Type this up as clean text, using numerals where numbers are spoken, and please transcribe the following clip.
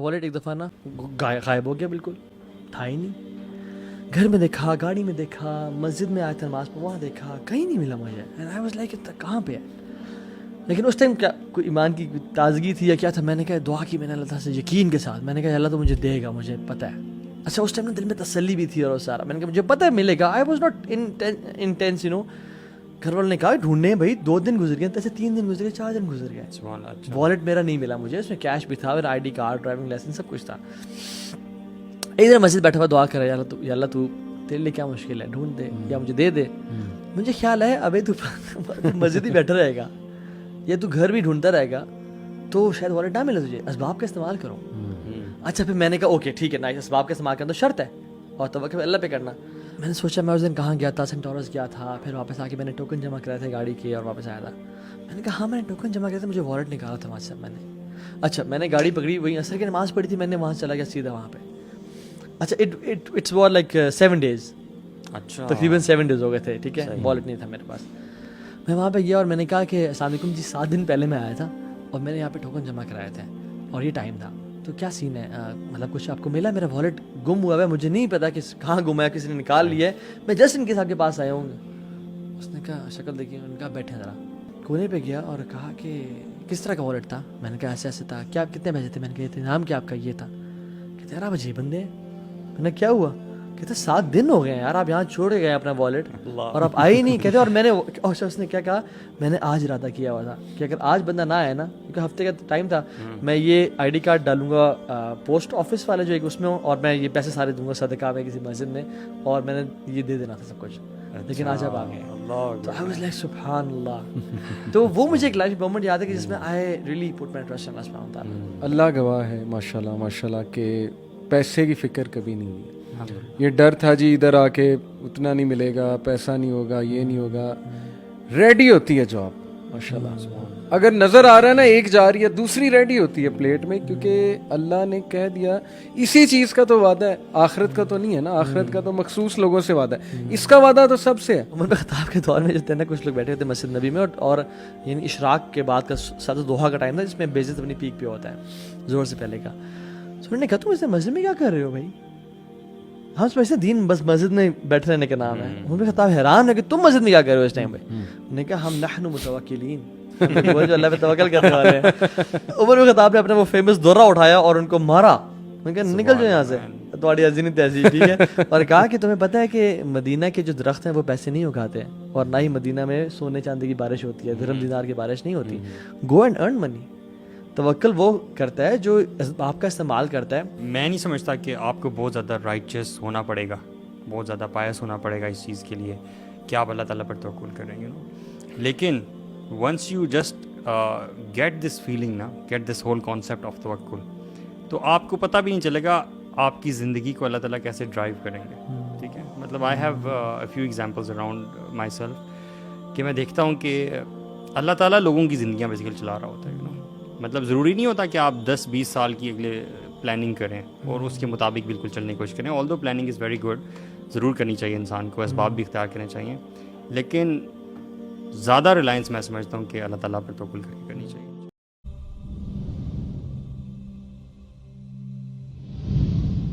Wallet ایک دفعہ نا غائب ہو گیا، بالکل تھا ہی نہیں. گھر میں دیکھا، گاڑی میں دیکھا، مسجد میں آیا تھا نماز پڑھ، وہاں دیکھا، کہیں نہیں ملا مجھے. اینڈ آئی واز لائک کہاں پہ ہے. لیکن اس ٹائم کیا کوئی ایمان کی تازگی تھی یا کیا تھا، میں نے کہا دعا کی میں نے اللہ تعالیٰ سے یقین کے ساتھ، میں نے کہا اللہ تو مجھے دے گا، مجھے پتہ ہے. اچھا اس ٹائم نا دل میں تسلی بھی تھی اور سارا، میں نے کہا مجھے پتہ ہے ملے گا. I was not intense you know. گھر والوں نے کہا ڈھونڈنے بھائی 2 دن گزر گئے، ایسے 3 دن گزر گئے، 4 دن گزر گئے. والٹ میرا نہیں ملا مجھے، اس میں کیش بھی تھا، میرا ID کارڈ، ڈرائیونگ لائسنس، سب کچھ تھا. ایک دن مسجد بیٹھا ہوا دعا کر رہا ہے، یا اللہ تو تیرے لیے کیا مشکل ہے، ڈھونڈ دے یا مجھے دے دے. مجھے خیال ہے ابھی تو مسجد ہی بیٹھا رہے گا یا تو گھر بھی ڈھونڈتا رہے گا تو شاید والٹ نہ ملے تجھے، اسباب کا استعمال کرو. اچھا پھر میں نے کہا اوکے ٹھیک ہے نائس، اسباب کا استعمال کرنا تو شرط ہے اور توکل اللہ پہ کرنا. میں نے سوچا میں اس دن کہاں گیا تھا، سینٹورس گیا تھا، پھر واپس آ کے میں نے ٹوکن جمع کرائے تھے گاڑی کے اور واپس آیا تھا. میں نے کہا ہاں میں نے ٹوکن جمع کیا تھا، مجھے والٹ نکالا تھا وہاں سے میں نے. اچھا میں نے گاڑی پکڑی، وہی عصر کی نماز پڑھی تھی، میں نے وہاں چلا گیا سیدھا وہاں پہ. اچھا اٹس واز لائک 7 days، اچھا تقریباً 7 days ہو گئے تھے. ٹھیک ہے، والٹ نہیں تھا میرے پاس. میں وہاں پہ گیا اور میں نے کہا کہ السلام علیکم جی، 7 دن پہلے میں آیا تھا اور میں نے یہاں پہ ٹوکن جمع کرائے تھے اور یہ ٹائم تھا، تو کیا سین ہے، مطلب کچھ آپ کو ملا؟ میرا والٹ گم ہوا ہے، مجھے نہیں پتا کہ کہاں گم ہے، کسی نے نکال لیا ہے، میں جسٹ ان کے صاحب کے پاس آیا ہوں. اس نے کہا شکل دیکھی، ان کا بیٹھے ذرا. کونے پہ گیا اور کہا کہ کس طرح کا والٹ تھا؟ میں نے کہا ایسے ایسے تھا. کیا کتنے پیسے تھے؟ میں نے کہا یہ تھے. نام کیا آپ کا؟ یہ تھا. کہتے یار آپ عجیب بندے ہیں. میں نے کیا ہوا؟ کہتے 7 دن ہو گئے ہیں یار، آپ یہاں چھوڑ گئے اپنا والٹ اور آپ آئے ہی نہیں. کہتے اور میں نے اس نے کیا کہا، میں نے آج ارادہ کیا ہوا تھا کہ اگر آج بندہ نہ آئے نا، کیونکہ ہفتے کا ٹائم تھا، میں یہ ID کارڈ ڈالوں گا پوسٹ آفس والے جو ایک اس میں ہوں، اور میں یہ پیسے سارے دوں گا صدقہ میں کسی مسجد میں، اور میں نے یہ دے دینا تھا سب کچھ. لیکن آج آپ آ گئے. تو آئی واز لائک سبحان اللہ. تو وہ مجھے ایک لائف مومنٹ یاد ہے کہ جس میں I really put my trust in اللہ سبحانہ وتعالیٰ. اللہ گواہ ہے ماشاء اللہ ماشاء اللہ کہ پیسے کی فکر کبھی نہیں ہوئی. یہ ڈر تھا جی ادھر آ کے اتنا نہیں ملے گا، پیسہ نہیں ہوگا، یہ نہیں ہوگا. ریڈی ہوتی ہے جاب ماشاء اللہ. اگر نظر آ رہا ہے نا ایک جا رہی ہے، دوسری ریڈی ہوتی ہے پلیٹ میں، کیونکہ اللہ نے کہہ دیا اسی چیز کا تو وعدہ ہے. آخرت کا تو نہیں ہے نا، آخرت کا تو مخصوص لوگوں سے وعدہ ہے، اس کا وعدہ تو سب سے ہے. عمر بن خطاب کے دور میں جو تھے نا، کچھ لوگ بیٹھے ہوتے مسجد نبی میں، اور یعنی اشراق کے بعد کا ساتھ دوحہ کا ٹائم تھا جس میں بیزت اپنی پیک پہ ہوتا ہے، زور سے پہلے کا. تو انہوں نے کہا تم اس مسجد میں کیا کر رہے ہو بھائی؟ ہم سمجھتے دین بس مسجد میں بیٹھے رہنے کا نام ہے. عمر بن خطاب حیران ہے کہ تم مسجد میں کیا کر رہے ہو اس ٹائم پہ. انہوں نے کہا ہم نحن متوکلین، وہ جو اللہ پہ توکل کرنے والے ہیں. عمر بن خطاب نے اپنا وہ فیمس دورہ اٹھایا اور ان کو مارا. انہوں نے کہا نکل جاؤ یہاں سے، تمہاری عظیم تہذیب. ٹھیک ہے. اور کہا کہ تمہیں پتہ ہے کہ مدینہ کے جو درخت ہیں وہ پیسے نہیں اگاتے، اور نہ ہی مدینہ میں سونے چاندی کی بارش ہوتی ہے، درہم دینار کی بارش نہیں ہوتی. گو اینڈ ارن منی. توکل وہ کرتا ہے جو آپ کا استعمال کرتا ہے. میں نہیں سمجھتا کہ آپ کو بہت زیادہ رائچس ہونا پڑے گا، بہت زیادہ پائس ہونا پڑے گا اس چیز کے لیے کہ آپ اللہ تعالیٰ پر توکل کریں گے. لیکن once you just get this feeling نا، get this whole concept of توکل، تو آپ کو پتہ بھی نہیں چلے گا آپ کی زندگی کو اللہ تعالیٰ کیسے ڈرائیو کریں گے. ٹھیک ہے، مطلب I have a few examples around my self کہ میں دیکھتا ہوں کہ اللہ تعالیٰ لوگوں کی زندگیاں بیسیکلی چلا رہا ہوتا ہے. مطلب ضروری نہیں ہوتا کہ آپ 10-20 سال کی اگلے پلاننگ کریں اور اس کے مطابق بالکل چلنے کی کوشش کریں. آل دو پلاننگ از ویری گڈ، ضرور کرنی چاہیے انسان کو، اسباب بھی اختیار کرنے چاہیے، لیکن زیادہ ریلائنس میں سمجھتا ہوں کہ اللہ تعالیٰ پر توکل کرنی چاہیے.